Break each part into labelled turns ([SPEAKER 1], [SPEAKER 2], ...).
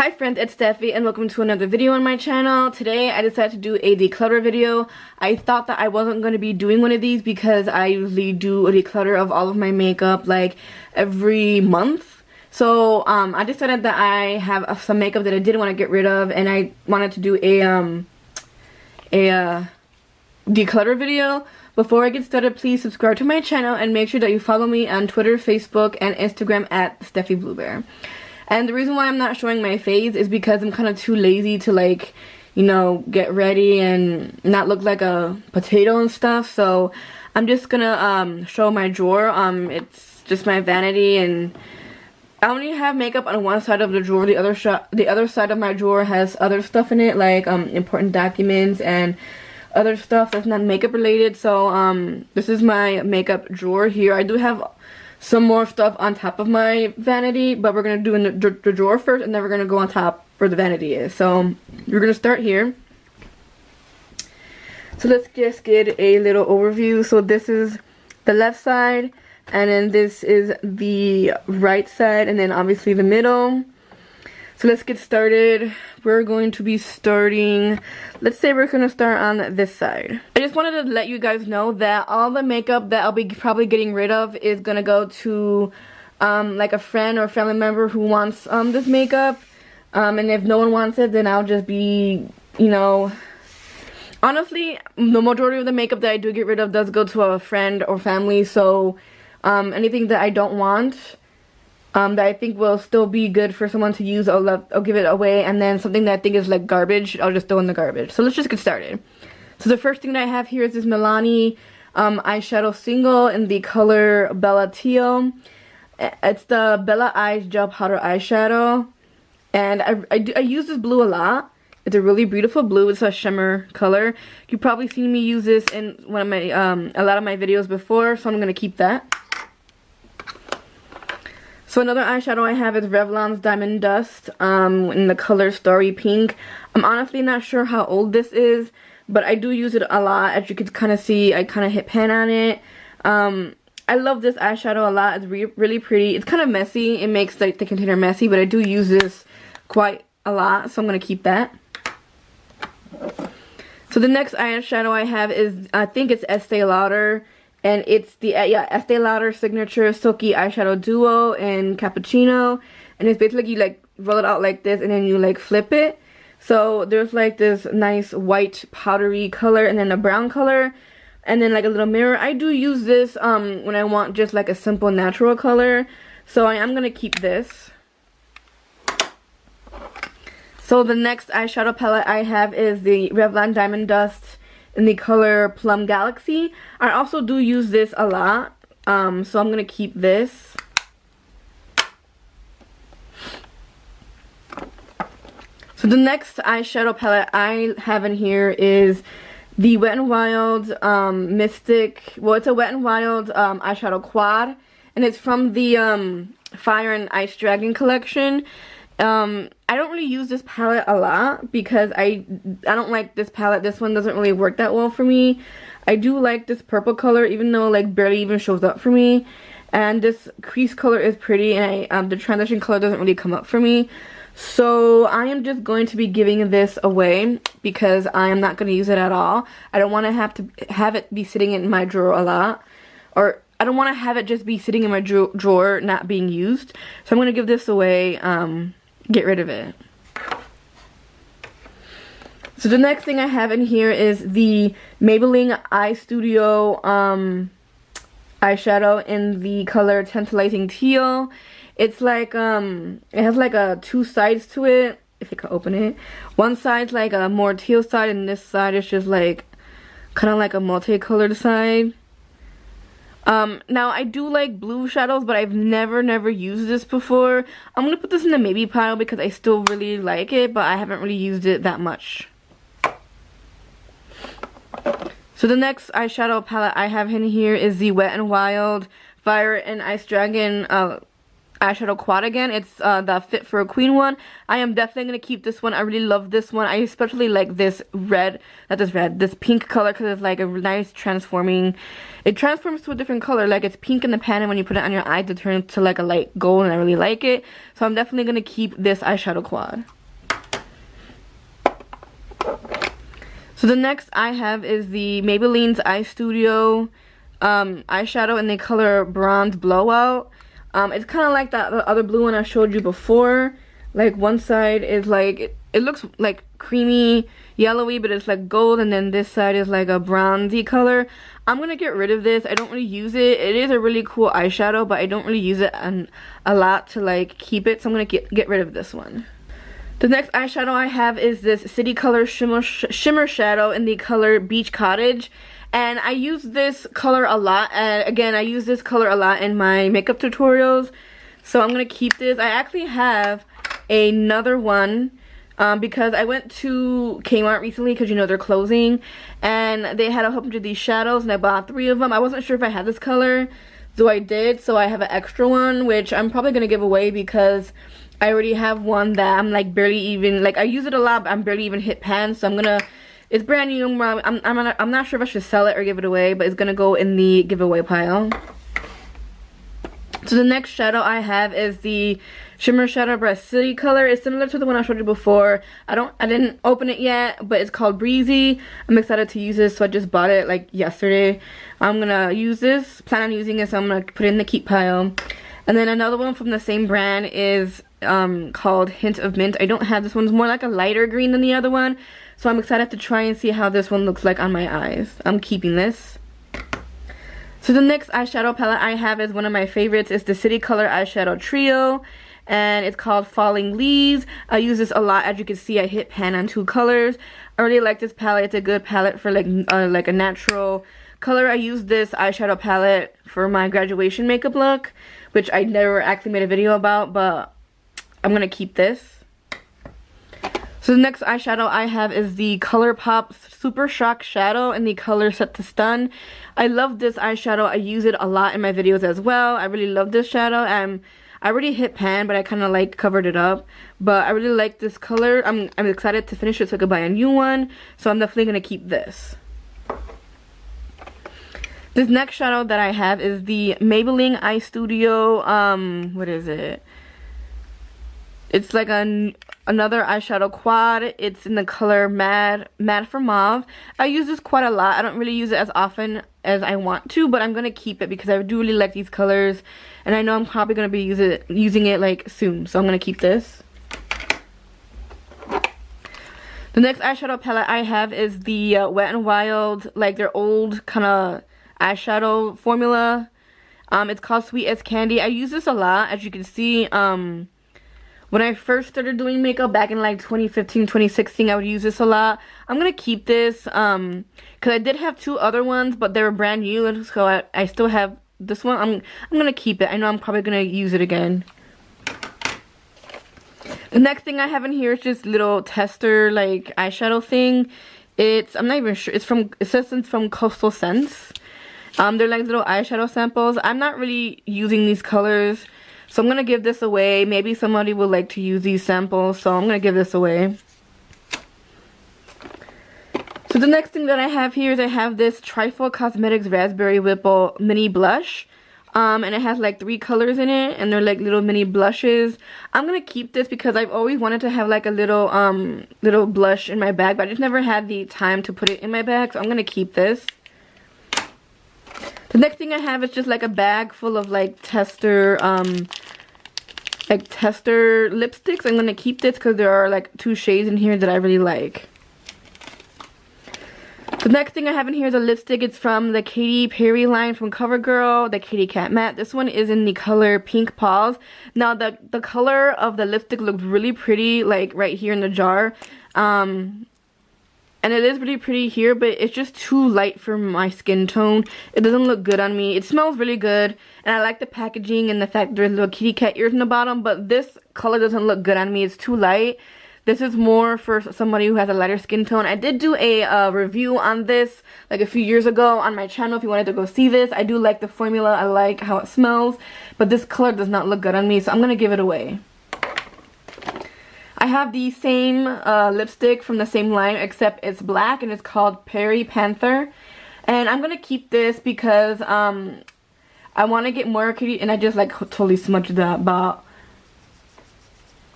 [SPEAKER 1] Hi friends, it's Stephy and welcome to another video on my channel. Today I decided to do a declutter video. I thought that I wasn't going to be doing one of these because I usually do a declutter of all of my makeup like every month. So I decided that I have some makeup that I didn't want to get rid of, and I wanted to do a declutter video. Before I get started, please subscribe to my channel and make sure that you follow me on Twitter, Facebook, and Instagram at StephyBluebear. And the reason why I'm not showing my face is because I'm kind of too lazy to, like, you know, get ready and not look like a potato and stuff. So I'm just gonna show my drawer. It's just my vanity, and I only have makeup on one side of the drawer. The other side of my drawer has other stuff in it, like important documents and other stuff that's not makeup related. So this is my makeup drawer here. I do have some more stuff on top of my vanity, but we're going to do in the drawer first, and then we're going to go on top where the vanity is. So we're going to start here. So let's just get a little overview. So this is the left side, and then this is the right side, and then obviously the middle. So let's get started. We're going to be starting, let's say we're going to start on this side. I just wanted to let you guys know that all the makeup that I'll be probably getting rid of is going to go to like a friend or family member who wants this makeup. And if no one wants it, then I'll just be, you know, honestly, the majority of the makeup that I do get rid of does go to a friend or family. So anything that I don't want, that I think will still be good for someone to use, I'll give it away. And then something that I think is like garbage, I'll just throw in the garbage. So let's just get started. So the first thing that I have here is this Milani eyeshadow single in the color Bella Teal. It's the Bella Eyes Gel Powder eyeshadow, and I use this blue a lot. It's a really beautiful blue. It's a shimmer color. You've probably seen me use this in one of my a lot of my videos before, so I'm gonna keep that. So another eyeshadow I have is Revlon's Diamond Dust in the color Starry Pink. I'm honestly not sure how old this is, but I do use it a lot. As you can kind of see, I kind of hit pan on it. I love this eyeshadow a lot. It's really pretty. It's kind of messy. It makes like the container messy, but I do use this quite a lot, so I'm going to keep that. So the next eyeshadow I have is, I think it's Estee Lauder. And it's the Estee Lauder Signature Silky Eyeshadow Duo in Cappuccino. And it's basically you like roll it out like this and then you like flip it. So there's like this nice white powdery color and then a brown color. And then like a little mirror. I do use this when I want just like a simple natural color. So I am going to keep this. So the next eyeshadow palette I have is the Revlon Diamond Dust in the color Plum Galaxy. I also do use this a lot, so I'm gonna keep this. So the next eyeshadow palette I have in here is the Wet n Wild Mystic. Well, it's a Wet n Wild eyeshadow quad, and it's from the Fire and Ice Dragon collection. I don't really use this palette a lot because I don't like this palette. This one doesn't really work that well for me. I do like this purple color, even though like barely even shows up for me. And this crease color is pretty, and the transition color doesn't really come up for me. So I am just going to be giving this away because I am not going to use it at all. I don't want to have it be sitting in my drawer a lot, or I don't want to have it just be sitting in my drawer not being used. So I'm going to give this away. Get rid of it. So the next thing I have in here is the Maybelline Eye Studio eyeshadow in the color Tantalizing Teal. It's like it has like two sides to it, if you can open it. One side's like a more teal side, and this side is just like kind of like a multicolored side. Now I do like blue shadows, but I've never used this before. I'm gonna put this in the maybe pile because I still really like it, but I haven't really used it that much. So the next eyeshadow palette I have in here is the Wet n Wild Fire and Ice Dragon eyeshadow quad again. It's the Fit for a Queen one. I am definitely going to keep this one. I really love this one. I especially like this red, not this red, this pink color, because it's like a nice transforming. It transforms to a different color. Like it's pink in the pan, and when you put it on your eyes, it turns to like a light gold, and I really like it. So I'm definitely going to keep this eyeshadow quad. So the next I have is the Maybelline's Eye Studio eyeshadow in the color Bronze Blowout. It's kind of like that the other blue one I showed you before. Like one side is like, it looks like creamy yellowy, but it's like gold, and then this side is like a bronzy color. I'm gonna get rid of this. I don't really use it. It is a really cool eyeshadow, but I don't really use it a lot to like keep it, so I'm gonna get rid of this one. The next eyeshadow I have is this City Color Shimmer Shadow in the color Beach Cottage. And I use this color a lot. Again, I use this color a lot in my makeup tutorials. So I'm going to keep this. I actually have another one because I went to Kmart recently because, you know, they're closing. And they had a whole bunch of these shadows, and I bought 3 of them. I wasn't sure if I had this color, so I did. So I have an extra one, which I'm probably going to give away because I already have one that I'm like barely even, like I use it a lot, but I'm barely even hit pan. So I'm going to, it's brand new. I'm not sure if I should sell it or give it away, but it's gonna go in the giveaway pile. So the next shadow I have is the Shimmer Shadow by City Color. It's similar to the one I showed you before. I didn't open it yet, but it's called Breezy. I'm excited to use this, so I just bought it like yesterday. I'm gonna use this, plan on using it, so I'm gonna put it in the keep pile. And then another one from the same brand is called Hint of Mint. I don't have this one. It's more like a lighter green than the other one. So I'm excited to try and see how this one looks like on my eyes. I'm keeping this. So the next eyeshadow palette I have is one of my favorites. It's the City Color Eyeshadow Trio. And it's called Falling Leaves. I use this a lot. As you can see, I hit pan on 2 colors. I really like this palette. It's a good palette for like a natural color. I used this eyeshadow palette for my graduation makeup look, which I never actually made a video about, but I'm going to keep this. So the next eyeshadow I have is the ColourPop Super Shock Shadow in the color Set to Stun. I love this eyeshadow. I use it a lot in my videos as well. I really love this shadow. I already hit pan, but I kind of like covered it up. But I really like this color. I'm excited to finish it so I could buy a new one. So I'm definitely going to keep this. This next shadow that I have is the Maybelline Eye Studio, what is it? It's like another eyeshadow quad. It's in the color Mad for Mauve. I use this quite a lot. I don't really use it as often as I want to, but I'm going to keep it because I do really like these colors. And I know I'm probably going to be using it like soon. So I'm going to keep this. The next eyeshadow palette I have is the Wet n Wild, like their old kind of eyeshadow formula. It's called Sweet as Candy. I use this a lot, as you can see. When I first started doing makeup back in like 2015, 2016, I would use this a lot. I'm going to keep this because I did have 2 other ones, but they were brand new, so I still have this one. I'm going to keep it. I know I'm probably going to use it again. The next thing I have in here is this little tester like eyeshadow thing. I'm not even sure. It says it's from Coastal Scents. They're like little eyeshadow samples. I'm not really using these colors, so I'm going to give this away. Maybe somebody would like to use these samples, so I'm going to give this away. So the next thing that I have here is I have this Trifle Cosmetics Raspberry Whipple Mini Blush. And it has like 3 colors in it, and they're like little mini blushes. I'm going to keep this because I've always wanted to have like a little blush in my bag, but I just never had the time to put it in my bag, so I'm going to keep this. The next thing I have is just like a bag full of like tester lipsticks. I'm going to keep this because there are like 2 shades in here that I really like. The next thing I have in here is a lipstick. It's from the Katy Perry line from CoverGirl, the Kitty Cat Matte. This one is in the color Pink Paws. Now the color of the lipstick looks really pretty, like right here in the jar. And it is really pretty here, but it's just too light for my skin tone. It doesn't look good on me. It smells really good, and I like the packaging and the fact there's little kitty cat ears in the bottom, but this color doesn't look good on me. It's too light. This is more for somebody who has a lighter skin tone. I did do a review on this like a few years ago on my channel if you wanted to go see this. I do like the formula. I like how it smells. But this color does not look good on me, so I'm going to give it away. I have the same lipstick from the same line, except it's black and it's called Perry Panther. And I'm going to keep this because I want to get more kitty, and I just like totally smudged that, but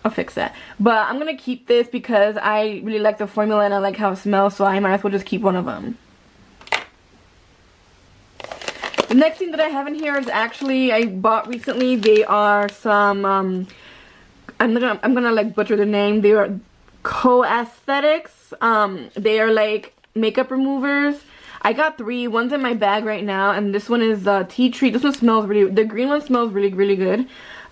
[SPEAKER 1] I'll fix that. But I'm going to keep this because I really like the formula and I like how it smells, so I might as well just keep one of them. The next thing that I have in here is actually I bought recently. They are some I'm gonna like butcher the name. They are Co-Aesthetics. They are like makeup removers. I got 3. One's in my bag right now, and this one is tea tree. This one smells really, the green one smells really good.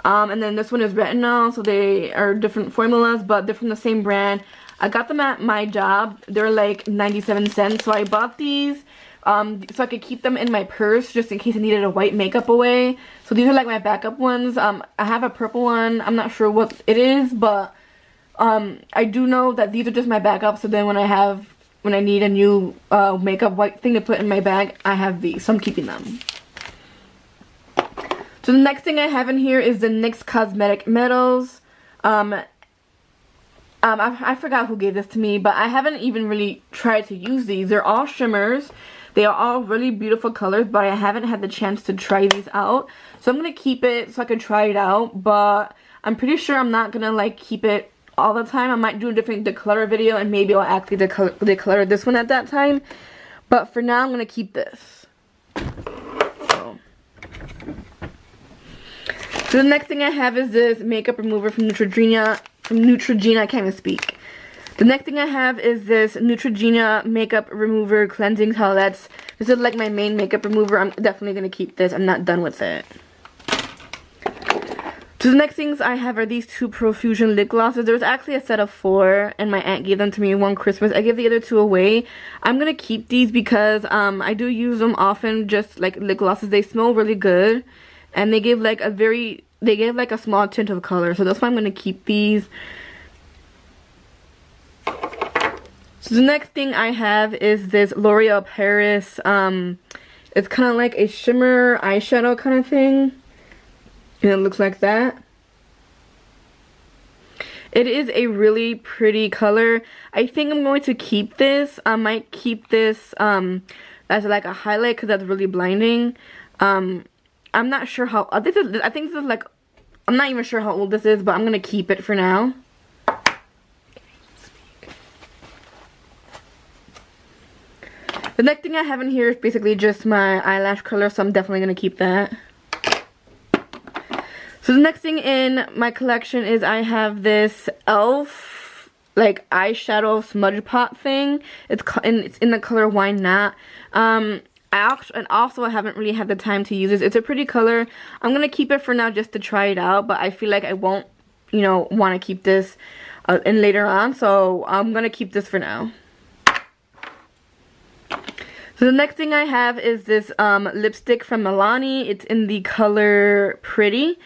[SPEAKER 1] And then this one is retinol, so they are different formulas, but they're from the same brand. I got them at my job. They're like 97 cents, so I bought these so I could keep them in my purse just in case I needed a white makeup away. So these are like my backup ones. I have a purple one. I'm not sure what it is, but I do know that these are just my backup, so then when I need a new makeup white thing to put in my bag, I have these, so I'm keeping them. So the next thing I have in here is the NYX Cosmetic Metals. I forgot who gave this to me, but I haven't even really tried to use these. They're all shimmers. They are all really beautiful colors, but I haven't had the chance to try these out. So I'm going to keep it so I can try it out, but I'm pretty sure I'm not going to like keep it all the time. I might do a different declutter video and maybe I'll actually declutter this one at that time. But for now, I'm going to keep this. So the next thing I have is this makeup remover from Neutrogena. I can't even speak. The next thing I have is this Neutrogena makeup remover cleansing towelettes. This is like my main makeup remover. I'm definitely going to keep this. I'm not done with it. So the next things I have are these 2 Profusion lip glosses. There was actually a set of 4 and my aunt gave them to me one Christmas. I gave the other 2 away. I'm going to keep these because I do use them often, just like lip glosses. They smell really good and they give like a small tint of color. So that's why I'm going to keep these. So the next thing I have is this L'Oreal Paris. It's kind of like a shimmer eyeshadow kind of thing. And it looks like that. It is a really pretty color. I think I'm going to keep this. I might keep this as like a highlight because that's really blinding. I'm not sure how, I think this is like, I'm not even sure how old this is, but I'm going to keep it for now. The next thing I have in here is basically just my eyelash curler, so I'm definitely going to keep that. So the next thing in my collection is I have this e.l.f. like eyeshadow smudge pot thing. It's in the color Why Not. I haven't really had the time to use this. It's a pretty color. I'm going to keep it for now just to try it out, but I feel like I won't, you know, want to keep this in later on, so I'm going to keep this for now. So the next thing I have is this lipstick from Milani. It's in the color Pretty.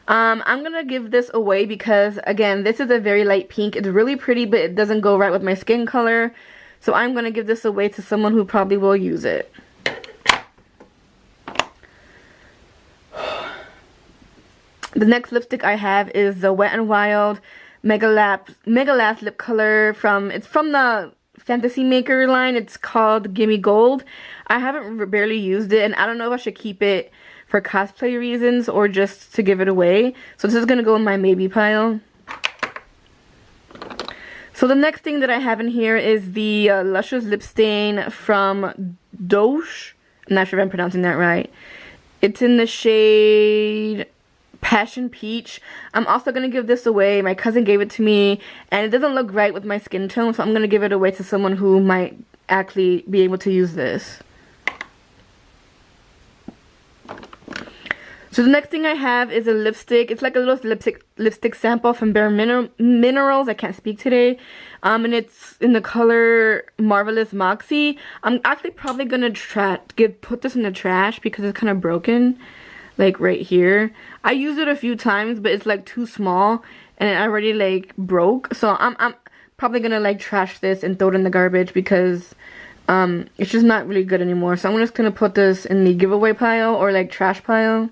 [SPEAKER 1] I'm going to give this away because, again, this is a very light pink. It's really pretty, but it doesn't go right with my skin color. So I'm going to give this away to someone who probably will use it. The next lipstick I have is the Wet n Wild Mega Last lip color it's from the Fantasy Maker line. It's called Gimme Gold. I haven't barely used it, and I don't know if I should keep it for cosplay reasons or just to give it away. So this is going to go in my maybe pile. So the next thing that I have in here is the Luscious Lip Stain from Doge. I'm not sure if I'm pronouncing that right. It's in the shade Passion Peach. I'm also going to give this away. My cousin gave it to me and it doesn't look right with my skin tone, so I'm going to give it away to someone who might actually be able to use this. So the next thing I have is a lipstick. It's like a little lipstick sample from Bare Minerals. I can't speak today. And it's in the color Marvelous Moxie. I'm actually probably going to put this in the trash because it's kind of broken. like right here. I used it a few times, but it's like too small and it already like broke. So I'm probably gonna like trash this and throw it in the garbage because it's just not really good anymore. So I'm just gonna put this in the giveaway pile or like trash pile.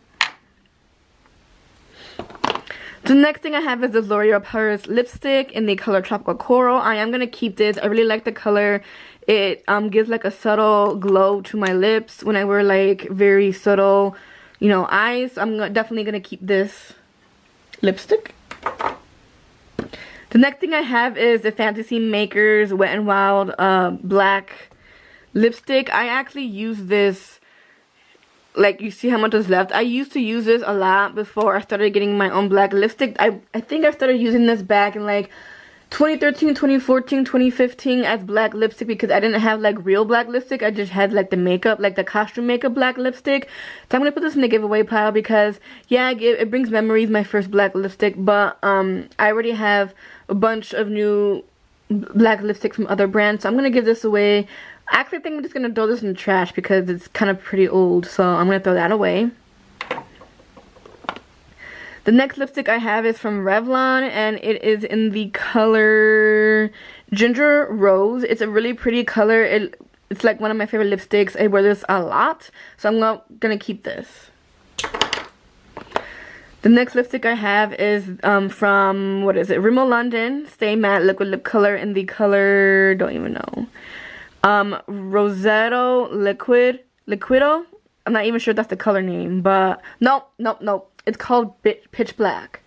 [SPEAKER 1] The next thing I have is this L'Oreal Paris lipstick in the color Tropical Coral. I am going to keep this. I really like the color. It gives like a subtle glow to my lips when I wear like very subtle, you know, eyes. I'm definitely going to keep this lipstick. The next thing I have is the Fantasy Makers Wet n Wild black lipstick. I actually use this. Like, you see how much is left. I used to use this a lot before I started getting my own black lipstick. I think I started using this back in like 2013, 2014, 2015 as black lipstick because I didn't have like real black lipstick. I just had like the makeup, like the costume makeup black lipstick. So I'm going to put this in the giveaway pile because, yeah, it brings memories, my first black lipstick. But I already have a bunch of new black lipstick from other brands. So I'm going to give this away. I actually think I'm just going to throw this in the trash because it's kind of pretty old. So I'm going to throw that away. The next lipstick I have is from Revlon. And it is in the color Ginger Rose. It's a really pretty color. It's like one of my favorite lipsticks. I wear this a lot. So I'm going to keep this. The next lipstick I have is from, what is it? Rimmel London. Stay Matte Liquid Lip Color in the color, don't even know. Rosetto Liquido. I'm not even sure if that's the color name, but nope. It's called Pitch Black.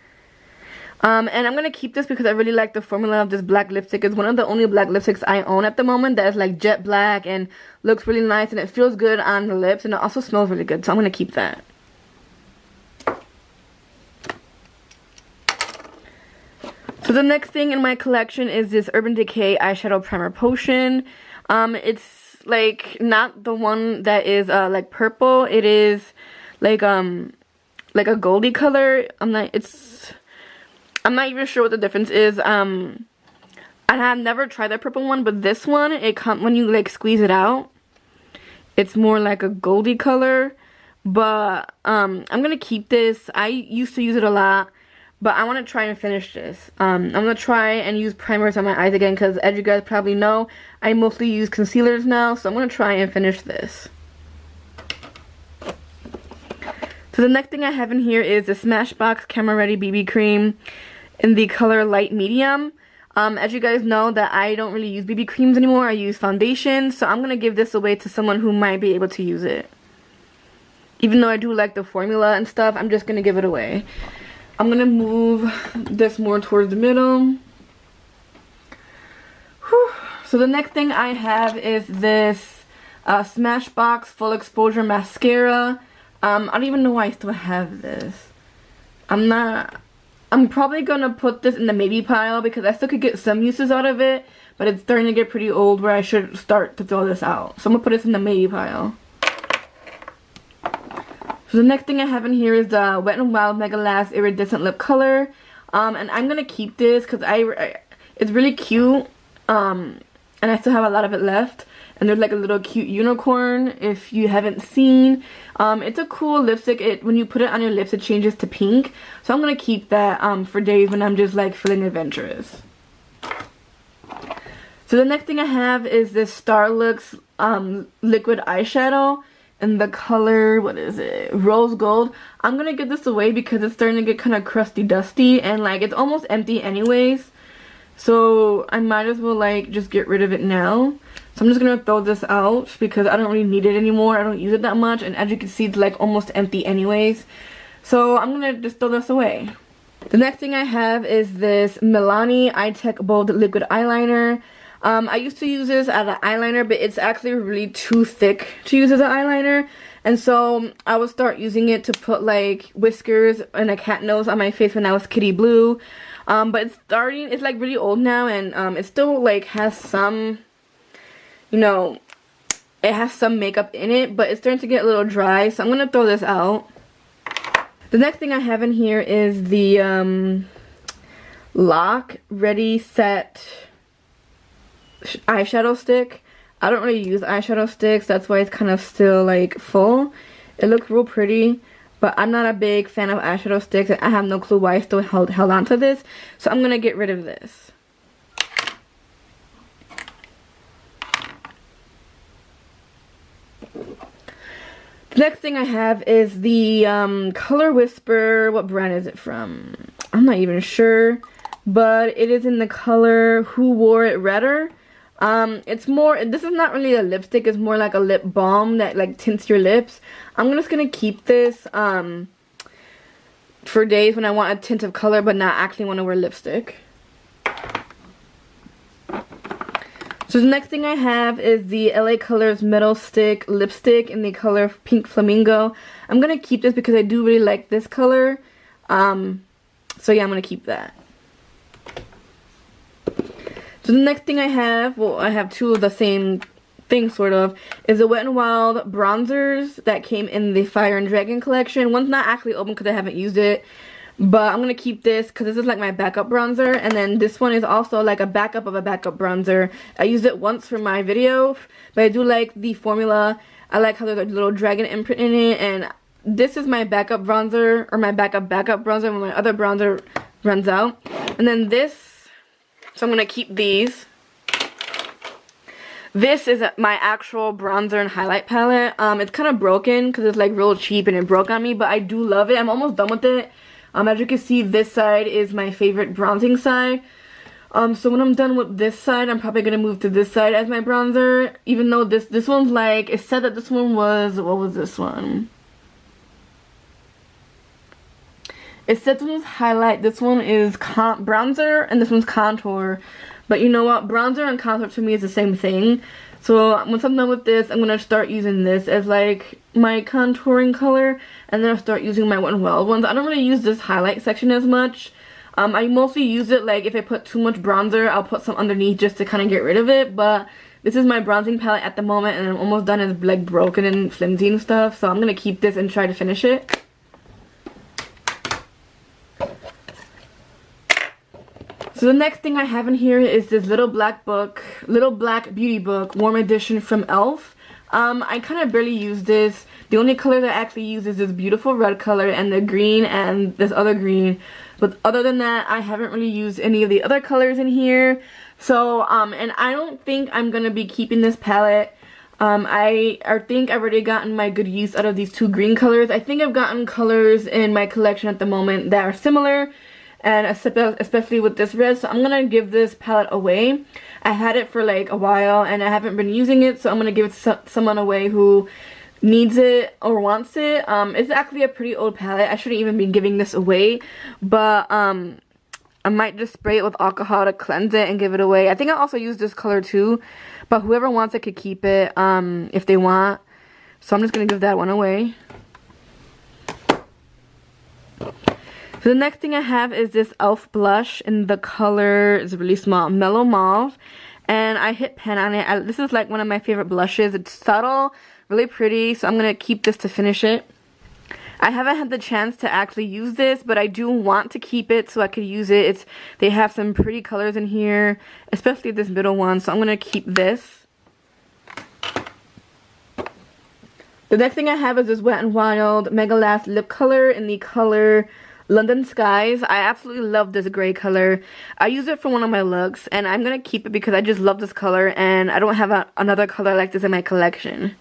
[SPEAKER 1] And I'm gonna keep this because I really like the formula of this black lipstick. It's one of the only black lipsticks I own at the moment that is like jet black and looks really nice and it feels good on the lips and it also smells really good. So I'm gonna keep that. So the next thing in my collection is this Urban Decay eyeshadow primer potion. It's like not the one that is like purple. It is like a goldy color. I'm not even sure what the difference is. I have never tried that purple one, but this one, when you like squeeze it out, it's more like a goldy color. But I'm gonna keep this. I used to use it a lot. But I want to try and finish this. I'm going to try and use primers on my eyes again because as you guys probably know, I mostly use concealers now. So I'm going to try and finish this. So the next thing I have in here is the Smashbox Camera Ready BB Cream in the color Light Medium. As you guys know that I don't really use BB creams anymore. I use foundation. So I'm going to give this away to someone who might be able to use it. Even though I do like the formula and stuff, I'm just going to give it away. I'm going to move this more towards the middle. Whew. So the next thing I have is this Smashbox Full Exposure Mascara. I don't even know why I still have this. I'm probably going to put this in the maybe pile because I still could get some uses out of it. But it's starting to get pretty old where I should start to throw this out. So I'm going to put this in the maybe pile. So the next thing I have in here is the Wet n Wild Mega Last Iridescent Lip Color. And I'm going to keep this because it's really cute. And I still have a lot of it left. And there's like a little cute unicorn if you haven't seen. It's a cool lipstick. When you put it on your lips, it changes to pink. So I'm going to keep that for days when I'm just like feeling adventurous. So the next thing I have is this Starlux liquid eyeshadow. In the color, what is it? Rose Gold. I'm gonna give this away because it's starting to get kind of crusty dusty and like it's almost empty anyways. So I might as well like just get rid of it now. So I'm just gonna throw this out because I don't really need it anymore. I don't use it that much and as you can see it's like almost empty anyways. So I'm gonna just throw this away. The next thing I have is this Milani Eye Tech Bold Liquid Eyeliner. I used to use this as an eyeliner, but it's actually really too thick to use as an eyeliner. And so I would start using it to put like whiskers and a cat nose on my face when I was Kitty Blue. But it's like really old now and it still like has some, you know, it has some makeup in it, but it's starting to get a little dry. So I'm going to throw this out. The next thing I have in here is the Lock Ready Set eyeshadow stick. I don't really use eyeshadow sticks, that's why it's kind of still like full. It looks real pretty. but I'm not a big fan of eyeshadow sticks, and I have no clue why I still held on to this. So I'm gonna get rid of this. The next thing I have is the Color Whisper. What brand is it from? I'm not even sure, but it is in the color Who Wore It Redder. It's more, this is not really a lipstick, it's more like a lip balm that like tints your lips. I'm just gonna keep this for days when I want a tint of color but not actually want to wear lipstick. So the next thing I have is the LA Colors Metal Stick lipstick in the color Pink Flamingo. I'm gonna keep this because I do really like this color. So yeah, I'm gonna keep that. So the next thing I have, well, I have two of the same thing sort of, is the Wet n Wild bronzers that came in the Fire and Dragon collection. One's not actually open because I haven't used it, but I'm gonna keep this because this is like my backup bronzer, and then this one is also like a backup of a backup bronzer. I used it once for my video, but I do like the formula. I like how there's a little dragon imprint in it, and this is my backup bronzer, or my backup bronzer when my other bronzer runs out. And then this, so I'm gonna keep these. This is my actual bronzer and highlight palette. It's kind of broken because it's like real cheap and it broke on me, but I do love it. I'm almost done with it. As you can see, this side is my favorite bronzing side. So when I'm done with this side, I'm probably gonna move to this side as my bronzer. Even though this one's like, it said that this one was, what was this one? It said this one's highlight, this one is bronzer, and this one's contour. But you know what? Bronzer and contour to me is the same thing. So once I'm done with this, I'm going to start using this as like my contouring color. And then I'll start using my Wet n Wild ones. I don't really use this highlight section as much. I mostly use it like if I put too much bronzer, I'll put some underneath just to kind of get rid of it. But this is my bronzing palette at the moment, and I'm almost done. It's like broken and flimsy and stuff. So I'm going to keep this and try to finish it. So the next thing I have in here is this little black beauty book, warm edition from e.l.f. I kind of barely use this. The only color that I actually use is this beautiful red color and the green and this other green. But other than that, I haven't really used any of the other colors in here. So, and I don't think I'm going to be keeping this palette. I think I've already gotten my good use out of these two green colors. I think I've gotten colors in my collection at the moment that are similar, and especially with this red, so I'm gonna give this palette away. I had it for like a while and I haven't been using it, so I'm gonna give it to someone away who needs it or wants it. It's actually a pretty old palette. I shouldn't even be giving this away, but I might just spray it with alcohol to cleanse it and give it away. I think I also use this color too, but whoever wants it could keep it if they want. So I'm just gonna give that one away. So the next thing I have is this e.l.f. blush in the color, is really small, Mellow Mauve. And I hit pan on it. This is like one of my favorite blushes. It's subtle, really pretty, so I'm going to keep this to finish it. I haven't had the chance to actually use this, but I do want to keep it so I could use it. They have some pretty colors in here, especially this middle one, so I'm going to keep this. The next thing I have is this Wet n Wild Mega Last lip color in the color London Skies. I absolutely love this gray color. I use it for one of my looks, and I'm going to keep it because I just love this color, and I don't have another color like this in my collection.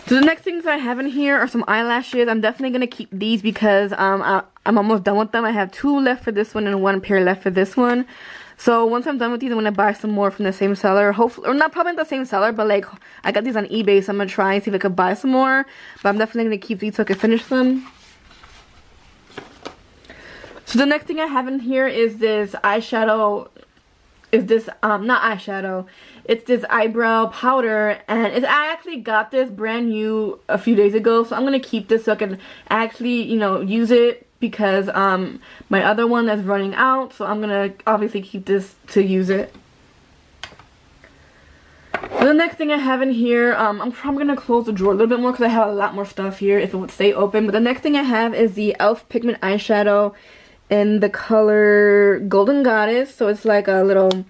[SPEAKER 1] So the next things I have in here are some eyelashes. I'm definitely going to keep these because I'm almost done with them. I have 2 left for this one and 1 pair left for this one. So once I'm done with these, I'm going to buy some more from the same seller. Hopefully, or not probably the same seller, but like I got these on eBay, so I'm going to try and see if I could buy some more. But I'm definitely going to keep these so I can finish them. So the next thing I have in here is this eyeshadow. Is this, not eyeshadow. It's this eyebrow powder, and I actually got this brand new a few days ago. So I'm going to keep this so I can actually, you know, use it. Because my other one is running out, so I'm gonna obviously keep this to use it. So the next thing I have in here, I'm probably gonna close the drawer a little bit more because I have a lot more stuff here if it would stay open. But the next thing I have is the e.l.f. Pigment Eyeshadow in the color Golden Goddess. So it's like a little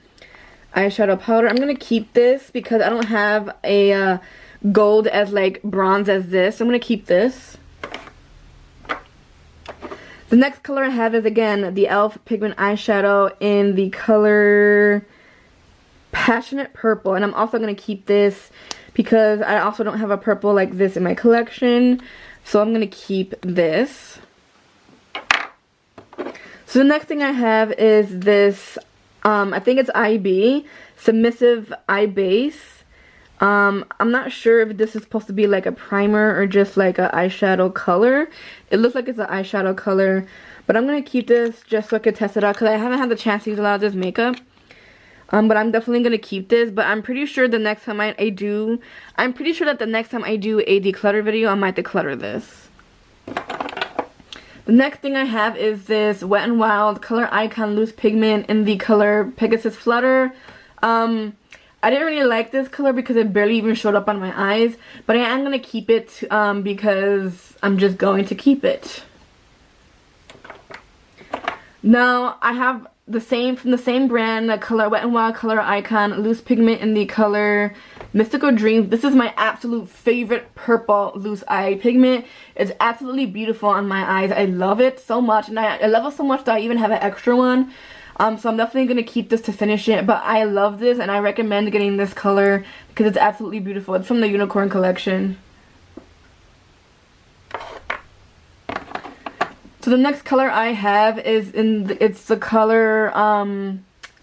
[SPEAKER 1] eyeshadow powder. I'm gonna keep this because I don't have a gold as like bronze as this. So I'm going to keep this. The next color I have is again the e.l.f. pigment eyeshadow in the color Passionate Purple. And I'm also going to keep this because I also don't have a purple like this in my collection. So I'm going to keep this. So the next thing I have is this, I think it's IB, Submissive Eye Base. I'm not sure if this is supposed to be like a primer or just like an eyeshadow color. It looks like it's an eyeshadow color, but I'm going to keep this just so I can test it out because I haven't had the chance to use a lot of this makeup. But I'm definitely going to keep this, but I'm pretty sure the next time I'm pretty sure that the next time I do a declutter video, I might declutter this. The next thing I have is this Wet n Wild Color Icon Loose Pigment in the color Pegasus Flutter. I didn't really like this color because it barely even showed up on my eyes, but I am going to keep it because I'm just going to keep it. Now, I have from the same brand, the color Wet n Wild Color Icon Loose Pigment in the color Mystical Dreams. This is my absolute favorite purple loose eye pigment. It's absolutely beautiful on my eyes. I love it so much, and I love it so much that I even have an extra one. So I'm definitely going to keep this to finish it, but I love this and I recommend getting this color because it's absolutely beautiful. It's from the Unicorn collection. So the next color I have is it's the color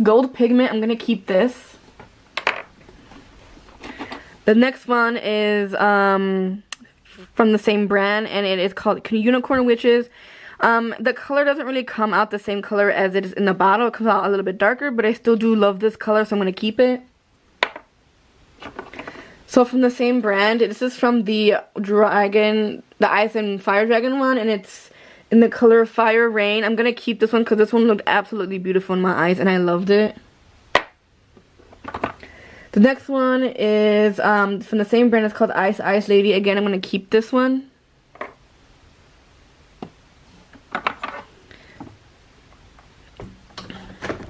[SPEAKER 1] Gold Pigment. I'm going to keep this. The next one is from the same brand, and it is called Unicorn Witches. The color doesn't really come out the same color as it is in the bottle. It comes out a little bit darker, but I still do love this color, so I'm going to keep it. So from the same brand, this is from the Ice and Fire Dragon one, and it's in the color Fire Rain. I'm going to keep this one because this one looked absolutely beautiful in my eyes, and I loved it. The next one is from the same brand. It's called Ice Lady. Again, I'm going to keep this one.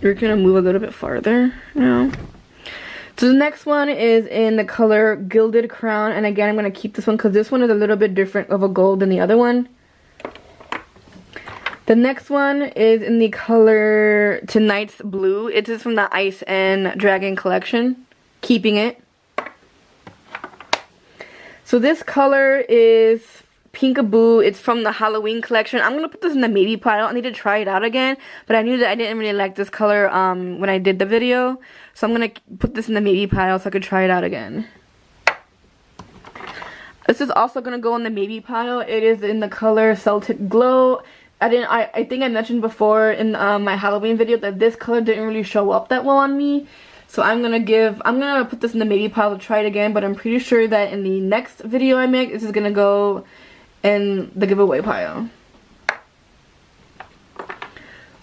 [SPEAKER 1] We're going to move a little bit farther now. So the next one is in the color Gilded Crown. And again, I'm going to keep this one because this one is a little bit different of a gold than the other one. The next one is in the color Tonight's Blue. It is from the Ice and Dragon collection. Keeping it. So this color is Peekaboo. It's from the Halloween collection. I'm going to put this in the maybe pile. I need to try it out again. But I knew that I didn't really like this color when I did the video. So I'm going to put this in the maybe pile so I could try it out again. This is also going to go in the maybe pile. It is in the color Celtic Glow. I think I mentioned before in my Halloween video that this color didn't really show up that well on me. So I'm gonna put this in the maybe pile to try it again, but I'm pretty sure that in the next video I make, this is gonna go in the giveaway pile.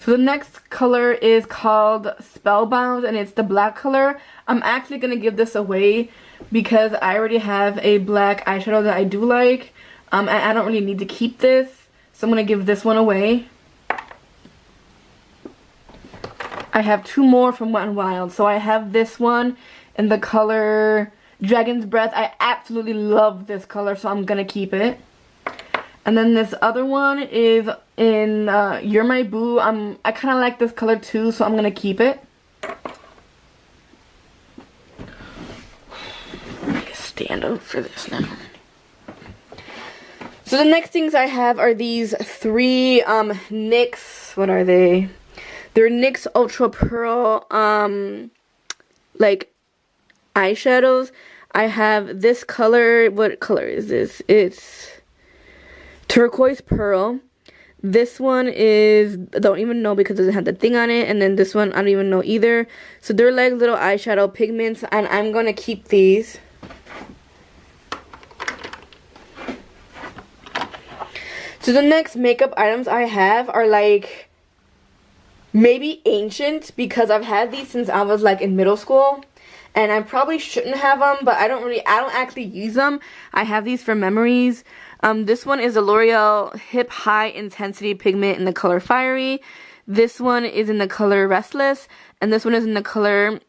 [SPEAKER 1] So the next color is called Spellbound, and it's the black color. I'm actually gonna give this away because I already have a black eyeshadow that I do like. I don't really need to keep this, so I'm gonna give this one away. I have two more from Wet n Wild. So I have this one in the color Dragon's Breath. I absolutely love this color, so I'm going to keep it. And then this other one is in You're My Boo. I kind of like this color too, so I'm going to keep it. Make a stand up for this now. So the next things I have are these three NYX, what are they? They're NYX Ultra Pearl, like, eyeshadows. I have this color. What color is this? It's Turquoise Pearl. This one is, I don't even know because it doesn't have the thing on it. And then this one, I don't even know either. So they're like little eyeshadow pigments, and I'm going to keep these. So the next makeup items I have are like maybe ancient because I've had these since I was like in middle school, and I probably shouldn't have them, but I don't actually use them. I have these for memories. This one is a L'Oreal Hip High Intensity Pigment in the color Fiery. This one is in the color Restless, and this one is in the color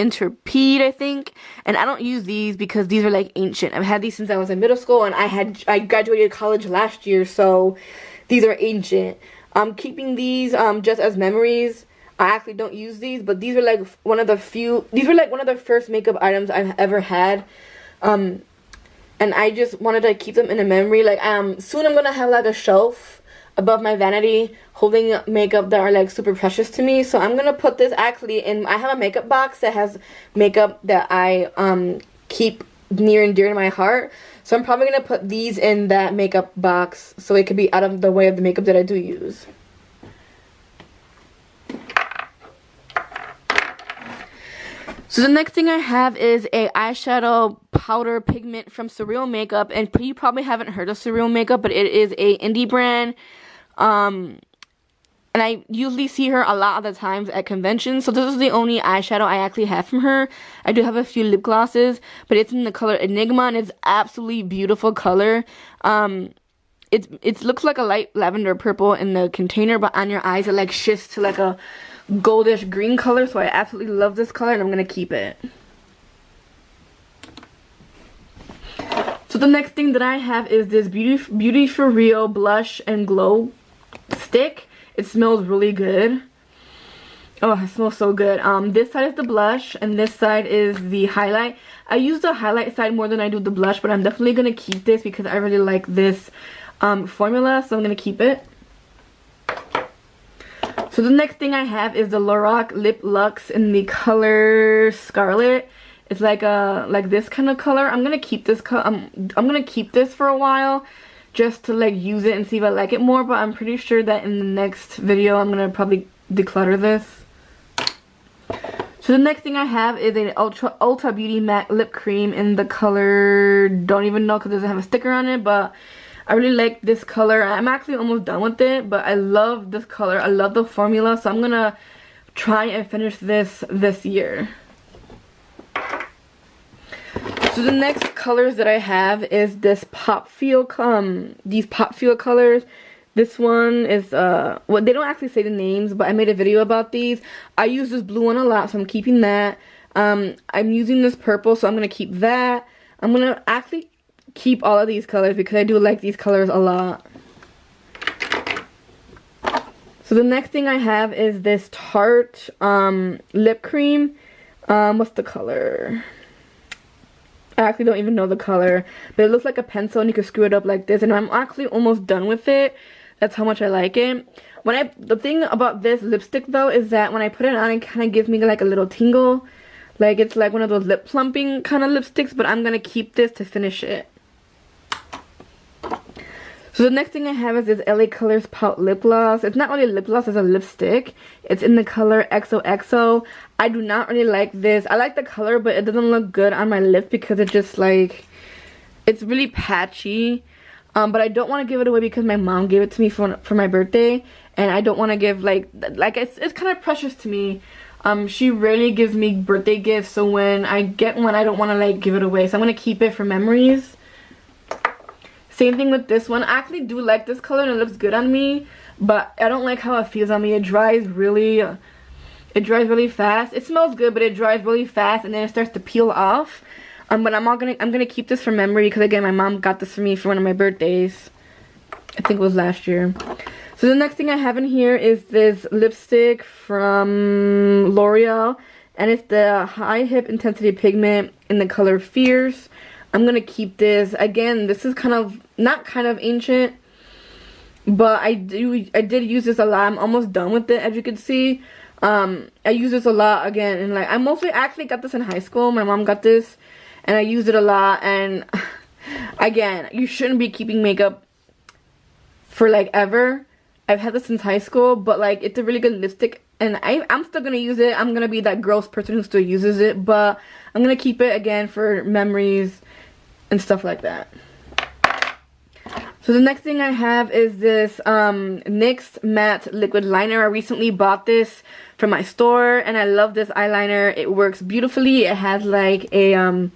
[SPEAKER 1] Interpede, I think. And I don't use these because these are like ancient. I've had these since I was in middle school, and I graduated college last year, so these are ancient. I'm keeping these just as memories. I actually don't use these, but these are like one of the first makeup items I've ever had. And I just wanted to keep them in a memory. Like soon I'm gonna have like a shelf above my vanity holding makeup that are like super precious to me. So I'm gonna put this actually in, I have a makeup box that has makeup that I keep near and dear to my heart. So I'm probably gonna put these in that makeup box so it could be out of the way of the makeup that I do use. So the next thing I have is a eyeshadow powder pigment from Surreal Makeup, and you probably haven't heard of Surreal Makeup, but it is a indie brand, and I usually see her a lot of the times at conventions. So this is the only eyeshadow I actually have from her. I do have a few lip glosses, but it's in the color Enigma, and it's absolutely beautiful color. It looks like a light lavender purple in the container, but on your eyes it like shifts to like a goldish green color, so I absolutely love this color and I'm gonna keep it. So the next thing that I have is this Beauty for Real blush and glow stick. It smells really good. Oh, it smells so good. This side is the blush and this side is the highlight. I use the highlight side more than I do the blush, but I'm definitely gonna keep this because I really like this formula, so I'm gonna keep it. So the next thing I have is the Lorac Lip Luxe in the color Scarlet. It's like this kind of color. I'm gonna keep this. I'm gonna keep this for a while, just to like use it and see if I like it more. But I'm pretty sure that in the next video I'm gonna probably declutter this. So the next thing I have is an Ulta Beauty Matte Lip Cream in the color, don't even know because it doesn't have a sticker on it, but I really like this color. I'm actually almost done with it, but I love this color. I love the formula, so I'm gonna try and finish this year. So the next colors that I have is this these Pop Feel colors. This one is well, they don't actually say the names, but I made a video about these. I use this blue one a lot, so I'm keeping that. I'm using this purple, so I'm gonna keep that. I'm gonna actually keep all of these colors because I do like these colors a lot. So the next thing I have is this Tarte lip cream. What's the color? I actually don't even know the color, but it looks like a pencil and you can screw it up like this, and I'm actually almost done with it. That's how much I like it. The thing about this lipstick though is that when I put it on, it kind of gives me like a little tingle. Like it's like one of those lip plumping kind of lipsticks, but I'm gonna keep this to finish it. So the next thing I have is this LA Colors Pout Lip Gloss. It's not really a lip gloss, it's a lipstick. It's in the color XOXO. I do not really like this. I like the color, but it doesn't look good on my lip because it just like, it's really patchy. But I don't want to give it away because my mom gave it to me for my birthday. And I don't want to give like it's kind of precious to me. She rarely gives me birthday gifts, so when I get one, I don't want to like give it away. So I'm going to keep it for memories. Same thing with this one. I actually do like this color and it looks good on me, but I don't like how it feels on me. It dries really fast. It smells good, but it dries really fast and then it starts to peel off. But I'm gonna keep this for memory because again, my mom got this for me for one of my birthdays. I think it was last year. So the next thing I have in here is this lipstick from L'Oreal, and it's the High Hip Intensity Pigment in the color Fierce. I'm gonna keep this. Again, this is not kind of ancient, but I did use this a lot. I'm almost done with it, as you can see. I use this a lot again, and like I actually got this in high school. My mom got this, and I used it a lot. And again, you shouldn't be keeping makeup for like ever. I've had this since high school, but like it's a really good lipstick, and I'm still gonna use it. I'm gonna be that gross person who still uses it, but I'm gonna keep it again for memories and stuff like that. So the next thing I have is this NYX Matte Liquid Liner. I recently bought this from my store, and I love this eyeliner. It works beautifully. It has like a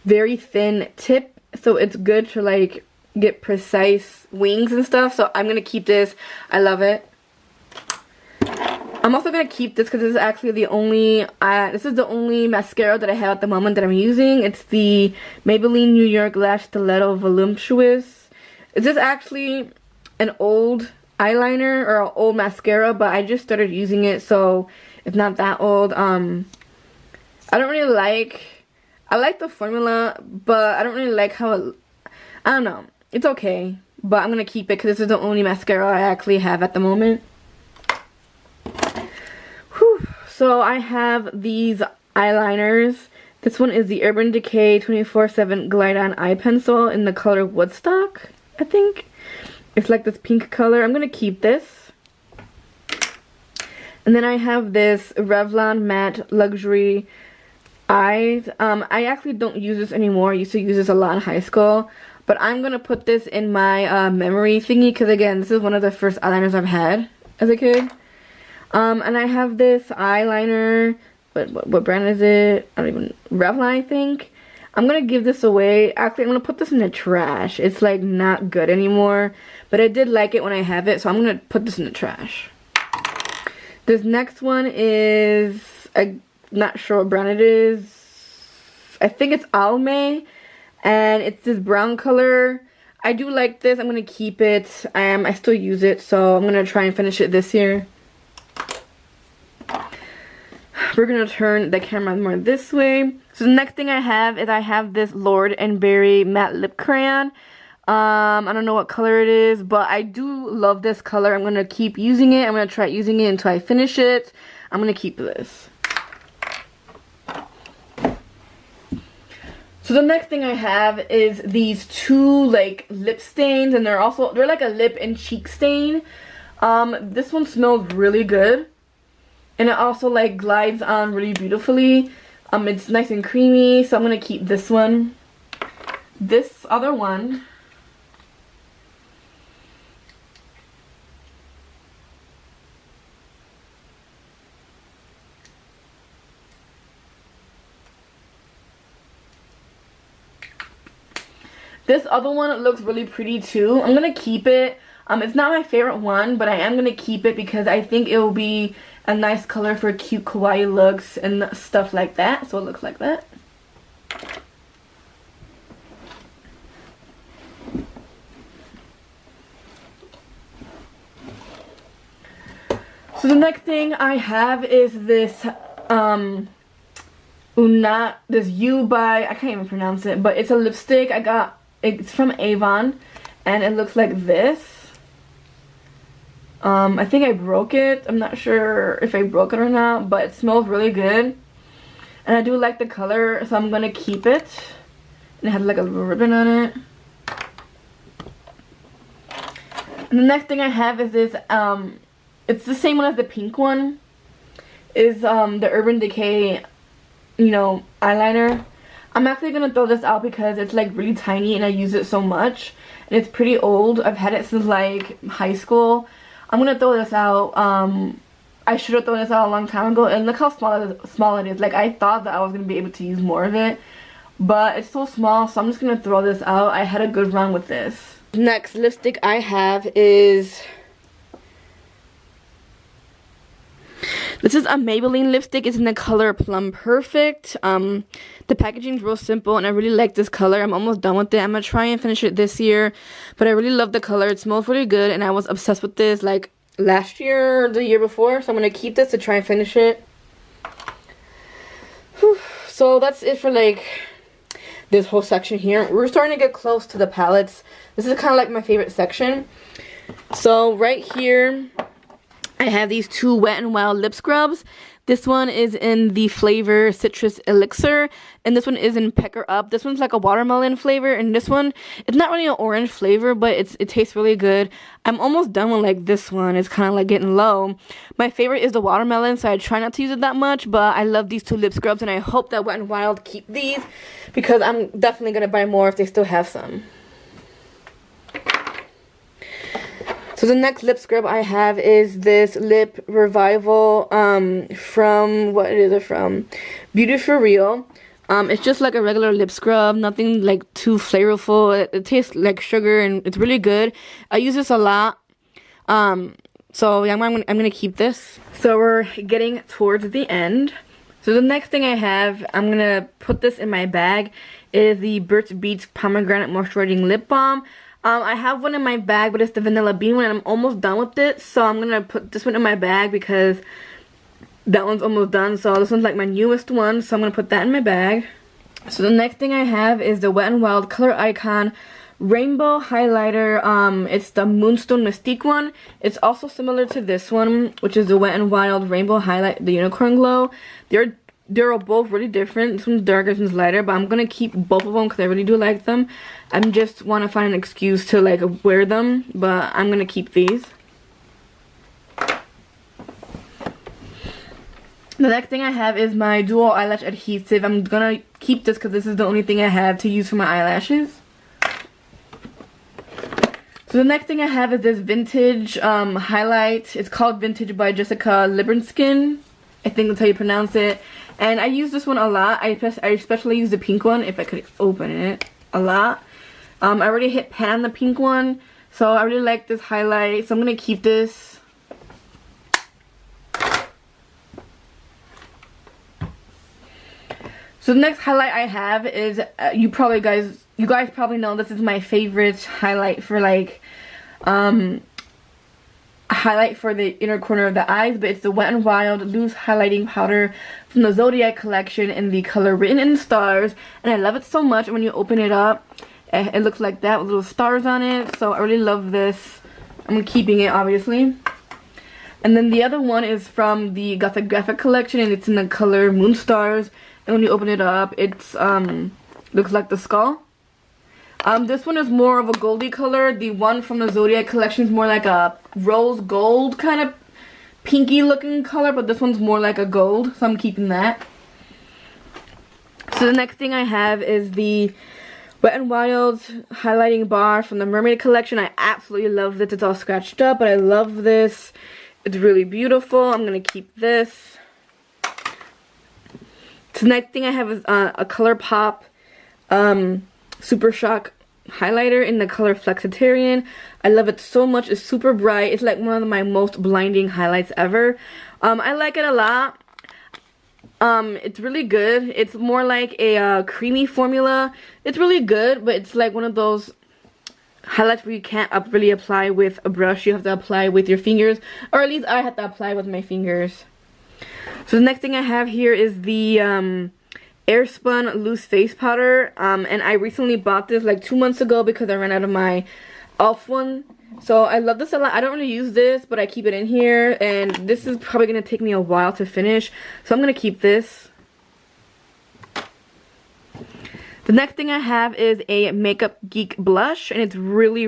[SPEAKER 1] very thin tip, so it's good to like get precise wings and stuff. So I'm gonna keep this. I love it. I'm also gonna keep this because this is actually the only mascara that I have at the moment that I'm using. It's the Maybelline New York Lash Stiletto Voluptuous. Is this actually an old eyeliner or an old mascara, but I just started using it, so it's not that old. I don't really like, I like the formula, but I don't really like how it, I don't know, it's okay, but I'm gonna keep it because this is the only mascara I actually have at the moment. Whew. So I have these eyeliners. This one is the Urban Decay 24/7 Glide On Eye Pencil in the color Woodstock, I think. It's like this pink color. I'm gonna keep this. And then I have this Revlon Matte Luxury Eyes. I actually don't use this anymore. I used to use this a lot in high school. But I'm gonna put this in my memory thingy because, again, this is one of the first eyeliners I've had as a kid. And I have this eyeliner. What brand is it? I don't even... Revlon, I think. I'm gonna give this away. Actually, I'm gonna put this in the trash. It's like not good anymore. But I did like it when I have it, so I'm gonna put this in the trash. This next one is... I'm not sure what brand it is. I think it's Almay. And it's this brown color. I do like this. I'm gonna keep it. I still use it, so I'm gonna try and finish it this year. We're gonna turn the camera more this way. So the next thing I have is I have this Lord & Berry matte lip crayon. I don't know what color it is, but I do love this color. I'm gonna keep using it. I'm gonna try using it until I finish it. I'm gonna keep this. So the next thing I have is these two like lip stains, and they're like a lip and cheek stain. This one smells really good, and it also like glides on really beautifully. It's nice and creamy, so I'm gonna keep this one. This other one, looks really pretty too. I'm gonna keep it. It's not my favorite one, but I am gonna keep it because I think it will be a nice color for cute kawaii looks and stuff like that. So it looks like that. So the next thing I have is this this You by, I can't even pronounce it, but it's a lipstick. It's from Avon, and it looks like this. I think I broke it. I'm not sure if I broke it or not, but it smells really good. And I do like the color, so I'm gonna keep it. And it has like a little ribbon on it. And the next thing I have is this, it's the same one as the pink one. Is the Urban Decay, you know, eyeliner. I'm actually gonna throw this out because it's like really tiny and I use it so much. And it's pretty old. I've had it since like high school. I'm gonna throw this out. I should have thrown this out a long time ago, and look how small it is. Like, I thought that I was gonna be able to use more of it, but it's so small, so I'm just gonna throw this out. I had a good run with this. Next lipstick I have is... This is a Maybelline lipstick. It's in the color Plum Perfect. The packaging is real simple, and I really like this color. I'm almost done with it. I'm going to try and finish it this year, but I really love the color. It smells really good, and I was obsessed with this like last year or the year before, so I'm going to keep this to try and finish it. Whew. So that's it for like this whole section here. We're starting to get close to the palettes. This is kind of like my favorite section. So right here, I have these two Wet n Wild lip scrubs. This one is in the flavor Citrus Elixir, and this one is in Pecker Up. This one's like a watermelon flavor, and this one, it's not really an orange flavor, but it tastes really good. I'm almost done with like this one. It's kind of like getting low. My favorite is the watermelon, so I try not to use it that much, but I love these two lip scrubs, and I hope that Wet n Wild keep these because I'm definitely going to buy more if they still have some. So the next lip scrub I have is this Lip Revival from, what is it from? Beauty For Real. It's just like a regular lip scrub, nothing like too flavorful. It tastes like sugar and it's really good. I use this a lot. So yeah, I'm gonna keep this. So we're getting towards the end. So the next thing I have, I'm gonna put this in my bag, is the Burt's Bees Pomegranate Moisturizing Lip Balm. I have one in my bag, but it's the Vanilla Bean one, and I'm almost done with it. So I'm gonna put this one in my bag because that one's almost done. So this one's like my newest one, so I'm gonna put that in my bag. So the next thing I have is the Wet n Wild Color Icon Rainbow Highlighter. It's the Moonstone Mystique one. It's also similar to this one, which is the Wet n Wild Rainbow Highlight, the Unicorn Glow. They're both really different. This one's darker, this one's lighter, but I'm gonna keep both of them because I really do like them. I just want to find an excuse to like wear them, but I'm gonna keep these. The next thing I have is my dual eyelash adhesive. I'm gonna keep this because this is the only thing I have to use for my eyelashes. So the next thing I have is this vintage highlight. It's called Vintage by Jessica Liberskin. I think that's how you pronounce it. And I use this one a lot. I especially use the pink one, if I could open it, a lot. I already hit pan on the pink one, so I really like this highlight. So I'm gonna keep this. So the next highlight I have is you guys probably know this is my favorite highlight for like highlight for the inner corner of the eyes, but it's the Wet n Wild Loose Highlighting Powder from the Zodiac collection in the color Written in Stars, and I love it so much. When you open it up, it looks like that with little stars on it, so I really love this. I'm keeping it, obviously. And then the other one is from the Gothic Graphic collection, and it's in the color Moon Stars. And when you open it up, it's looks like the skull. This one is more of a goldy color. The one from the Zodiac collection is more like a rose gold kind of pinky looking color, but this one's more like a gold, so I'm keeping that. So the next thing I have is the Wet n Wild highlighting bar from the Mermaid collection. I absolutely love this. It's all scratched up, but I love this. It's really beautiful. I'm gonna keep this. So the next thing I have is a ColourPop Super Shock highlighter in the color Flexitarian. I love it so much. It's super bright. It's like one of my most blinding highlights ever. I like it a lot. It's really good. It's more like a creamy formula. It's really good, but it's like one of those highlights where you can't really apply with a brush. You have to apply with your fingers, or at least I have to apply with my fingers. So the next thing I have here is the Airspun Loose Face Powder, and I recently bought this like 2 months ago because I ran out of my e.l.f. one. So I love this a lot. I don't really use this, but I keep it in here, and this is probably going to take me a while to finish, so I'm going to keep this. The next thing I have is a Makeup Geek blush, and it's really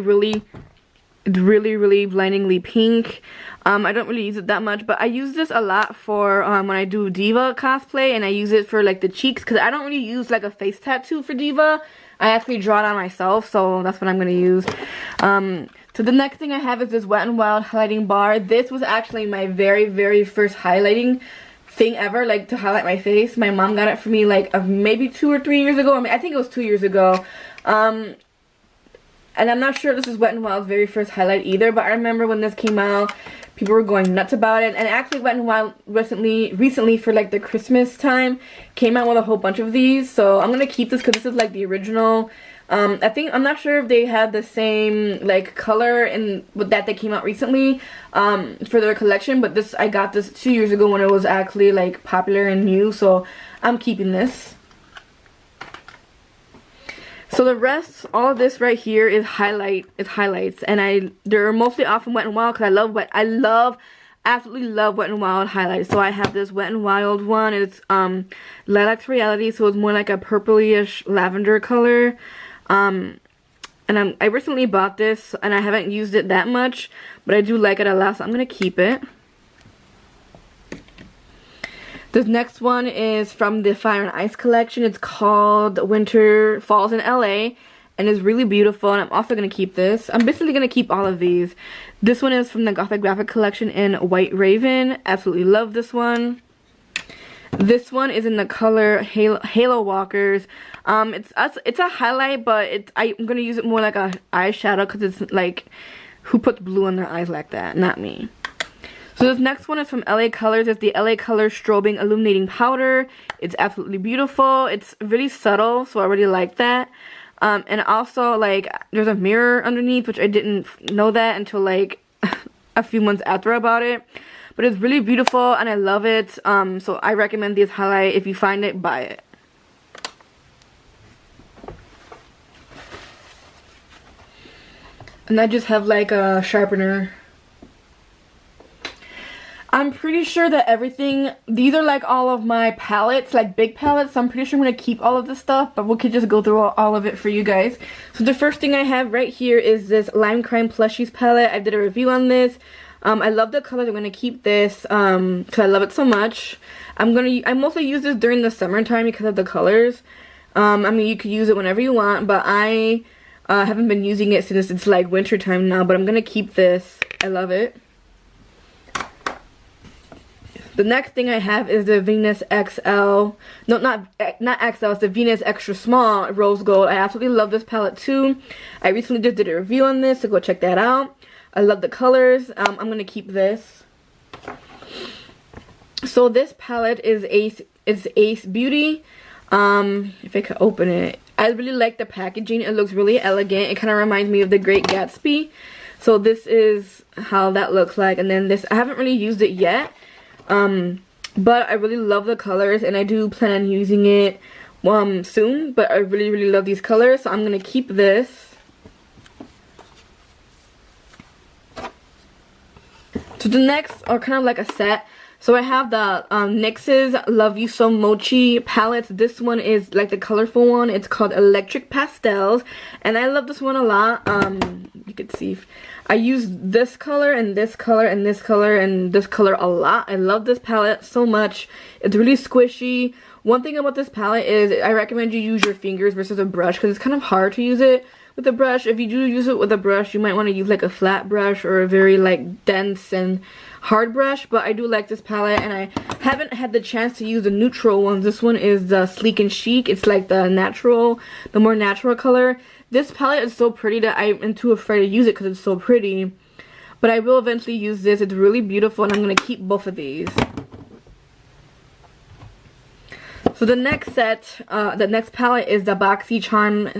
[SPEAKER 1] blindingly pink. I don't really use it that much, but I use this a lot for when I do Diva cosplay, and I use it for like the cheeks, because I don't really use like a face tattoo for Diva. I actually draw it on myself, so that's what I'm going to use. So the next thing I have is this Wet n Wild highlighting bar. This was actually my very first highlighting thing ever, like to highlight my face. My mom got it for me like maybe 2 or 3 years ago. I mean, I think it was 2 years ago. And I'm not sure if this is Wet n Wild's very first highlight either, but I remember when this came out, people were going nuts about it. And actually Wet n Wild recently for like the Christmas time came out with a whole bunch of these. So I'm gonna keep this because this is like the original. I'm not sure if they had the same like color with that came out recently for their collection, but I got this 2 years ago when it was actually like popular and new, so I'm keeping this. So the rest, all of this right here is highlights, and they're mostly off from Wet n Wild because absolutely love Wet n Wild highlights. So I have this Wet n Wild one. It's Lilacs Reality, so it's more like a purplyish lavender color. And I recently bought this, and I haven't used it that much, but I do like it a lot, so I'm gonna keep it. This next one is from the Fire and Ice collection. It's called Winter Falls in LA, and it's really beautiful, and I'm also going to keep this. I'm basically going to keep all of these. This one is from the Gothic Graphic collection in White Raven. Absolutely love this one. This one is in the color Halo Walkers. It's a highlight, but I'm going to use it more like a eyeshadow because it's like, who puts blue on their eyes like that? Not me. So this next one is from LA Colors. It's the LA Colors Strobing Illuminating Powder. It's absolutely beautiful. It's really subtle, so I really like that. And also, like, there's a mirror underneath, which I didn't know that until, like, a few months after I bought it. But it's really beautiful, and I love it. So I recommend this highlight. If you find it, buy it. And I just have, like, a sharpener. I'm pretty sure that everything, these are like all of my palettes, like big palettes, so I'm pretty sure I'm going to keep all of this stuff, but we could just go through all of it for you guys. So the first thing I have right here is this Lime Crime Plushies palette. I did a review on this. I love the colors. I'm going to keep this because I love it so much. I mostly use this during the summertime because of the colors. I mean, you could use it whenever you want, but I haven't been using it since it's like winter time now, but I'm going to keep this. I love it. The next thing I have is the Venus XL, no, not XL, it's the Venus Extra Small Rose Gold. I absolutely love this palette too. I recently just did a review on this, so go check that out. I love the colors. I'm going to keep this. So this palette is Ace Beauty. If I could open it. I really like the packaging. It looks really elegant. It kind of reminds me of the Great Gatsby. So this is how that looks like. And then this, I haven't really used it yet. But I really love the colors, and I do plan on using it soon, but I really love these colors, so I'm going to keep this. So the next are kind of like a set. So I have the NYX's Love You So Mochi palettes. This one is like the colorful one. It's called Electric Pastels, and I love this one a lot. You can see I use this color and this color and this color and this color a lot. I love this palette so much. It's really squishy. One thing about this palette is I recommend you use your fingers versus a brush because it's kind of hard to use it with a brush. If you do use it with a brush, you might want to use like a flat brush or a very like dense and hard brush. But I do like this palette, and I haven't had the chance to use the neutral ones. This one is the Sleek and Chic. It's like the more natural color. This palette is so pretty that I'm too afraid to use it because it's so pretty. But I will eventually use this. It's really beautiful, and I'm going to keep both of these. So the next set, the next palette is the Boxy Charm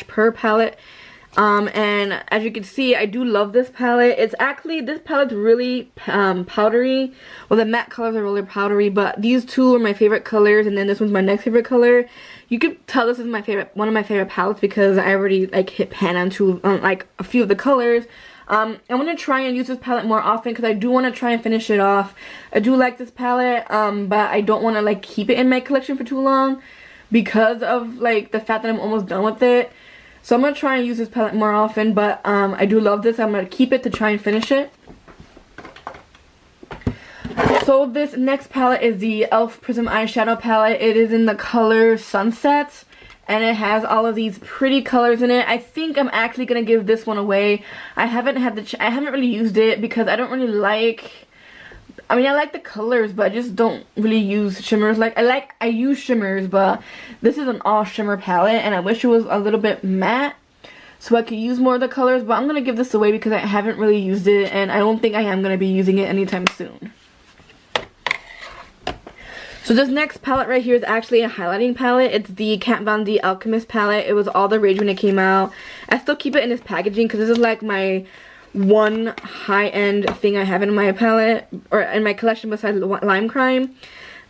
[SPEAKER 1] / Purr palette. And as you can see, I do love this palette. It's actually, this palette's really powdery. Well, the matte colors are really powdery, but these two are my favorite colors, and then this one's my next favorite color. You could tell this is my favorite, one of my favorite palettes, because I already like hit pan onto like a few of the colors. I'm going to try and use this palette more often because I do want to try and finish it off. I do like this palette, but I don't want to like keep it in my collection for too long because of like the fact that I'm almost done with it. So I'm going to try and use this palette more often, but I do love this. I'm going to keep it to try and finish it. So this next palette is the e.l.f. Prism Eyeshadow palette. It is in the color Sunset, and it has all of these pretty colors in it. I think I'm actually going to give this one away. I haven't really used it because I don't really like, I mean, I like the colors, but I just don't really use shimmers. I use shimmers, but this is an all shimmer palette, and I wish it was a little bit matte so I could use more of the colors, but I'm going to give this away because I haven't really used it, and I don't think I am going to be using it anytime soon. So this next palette right here is actually a highlighting palette. It's the Kat Von D Alchemist palette. It was all the rage when it came out. I still keep it in this packaging because this is like my one high-end thing I have in my palette, or in my collection besides Lime Crime.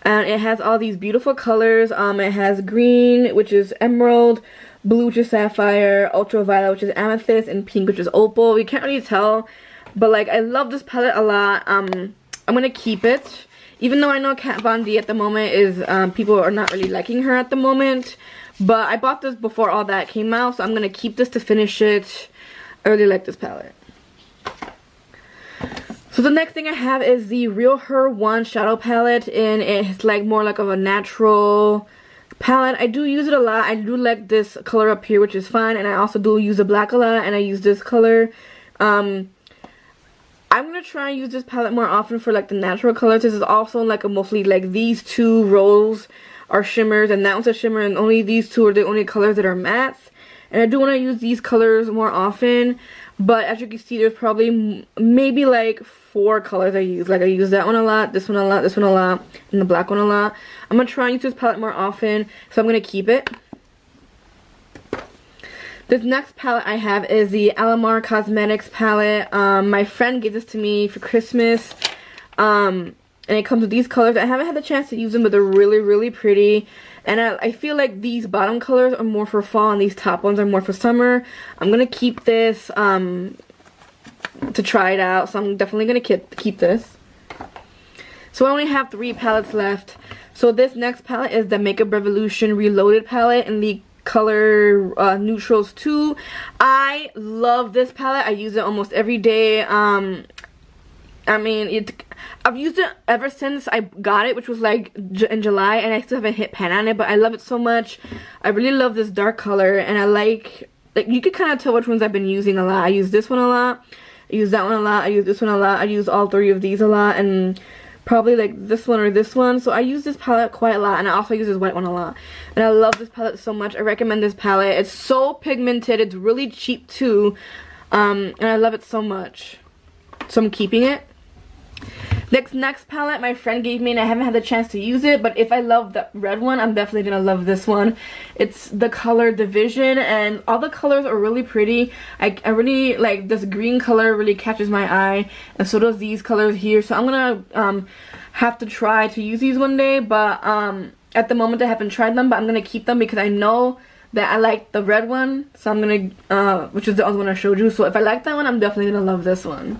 [SPEAKER 1] And it has all these beautiful colors. It has green, which is emerald, blue, which is sapphire, ultraviolet, which is amethyst, and pink, which is opal. You can't really tell, but like I love this palette a lot. I'm gonna keep it. Even though I know Kat Von D at the moment is, people are not really liking her at the moment. But I bought this before all that came out, so I'm going to keep this to finish it. I really like this palette. So the next thing I have is the Real Her 1 Shadow Palette. And it's like more like of a natural palette. I do use it a lot. I do like this color up here, which is fine. And I also do use the black a lot, and I use this color. I'm going to try and use this palette more often for like the natural colors. This is also like a mostly like these two rows are shimmers and that one's a shimmer, and only these two are the only colors that are mattes. And I do want to use these colors more often. but as you can see, there's probably maybe like 4 colors I use. Like I use that one a lot, this one a lot, this one a lot, and the black one a lot. I'm gonna try and use this palette more often, so I'm gonna keep it. This next palette I have is the Alamar Cosmetics palette. My friend gave this to me for Christmas. And it comes with these colors. I haven't had the chance to use them, but they're really, really pretty. And I feel like these bottom colors are more for fall and these top ones are more for summer. I'm going to keep this to try it out. So I'm definitely going to keep this. So I only have 3 palettes left. So this next palette is the Makeup Revolution Reloaded palette in the color Neutrals 2. I love this palette. I use it almost every day. I mean, I've used it ever since I got it, which was like in July, and I still haven't hit pan on it, but I love it so much. I really love this dark color, and I like you could kind of tell which ones I've been using a lot. I use this one a lot, I use that one a lot, I use this one a lot, I use all 3 of these a lot, and probably like this one or this one. So I use this palette quite a lot, and I also use this white one a lot. And I love this palette so much. I recommend this palette. It's so pigmented. It's really cheap too. And I love it so much. So I'm keeping it. Next palette my friend gave me, and I haven't had the chance to use it, but if I love the red one, I'm definitely gonna love this one. It's the color Division, and all the colors are really pretty. I really like this green color, really catches my eye, and so does these colors here. So I'm gonna have to try to use these one day, but at the moment I haven't tried them, but I'm gonna keep them because I know that I like the red one. So I'm gonna which is the other one I showed you. So if I like that one, I'm definitely gonna love this one.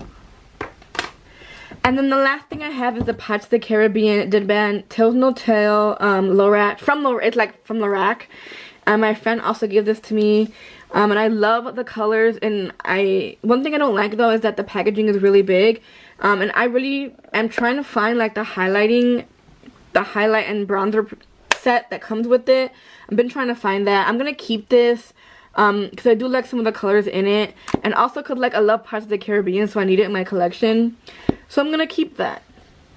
[SPEAKER 1] And then the last thing I have is the Pirates of the Caribbean Dead Band Tales No Tale Lorac it's like from Lorac. My friend also gave this to me, and I love the colors. And one thing I don't like though is that the packaging is really big, and I really am trying to find like the highlight and bronzer set that comes with it. I've been trying to find that. I'm gonna keep this because I do like some of the colors in it, and also because like I love Pirates of the Caribbean, so I need it in my collection. So I'm gonna keep that.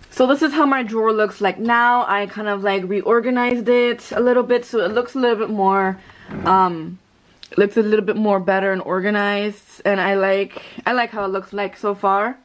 [SPEAKER 1] So this is how my drawer looks like now. I kind of like reorganized it a little bit, so it looks a little bit more better and organized, and I like how it looks like so far.